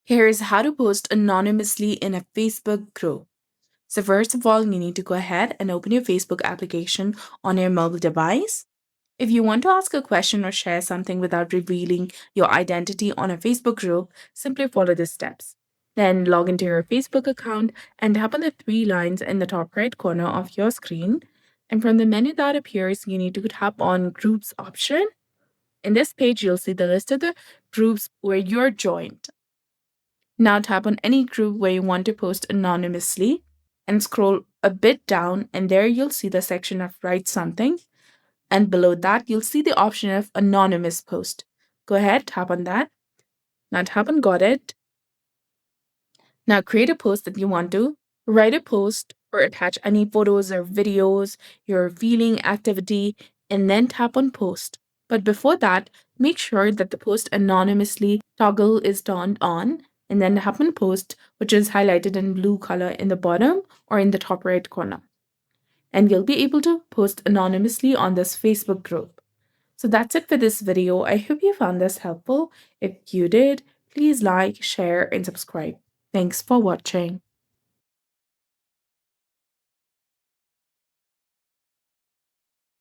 Here's how to post anonymously in a Facebook group. So, first of all, you need to go ahead and open your Facebook application on your mobile device. If you want to ask a question or share something without revealing your identity on a Facebook group, simply follow the steps. Then log into your Facebook account and tap on the three lines in the top right corner of your screen. And from the menu that appears, you need to tap on Groups option. In this page, you'll see the list of the groups where you're joined. Now tap on any group where you want to post anonymously and scroll a bit down, and there you'll see the section of Write Something. And below that, you'll see the option of Anonymous Post. Go ahead, tap on that. Now tap on Got It. Now create a post that you want to. Write a post or attach any photos or videos, your feeling activity, and then tap on Post. But before that, make sure that the Post Anonymously toggle is turned on, and then tap on Post, which is highlighted in blue color in the bottom or in the top right corner. And you'll be able to post anonymously on this Facebook group. So that's it for this video. I hope you found this helpful. If you did, please like, share, and subscribe. Thanks for watching.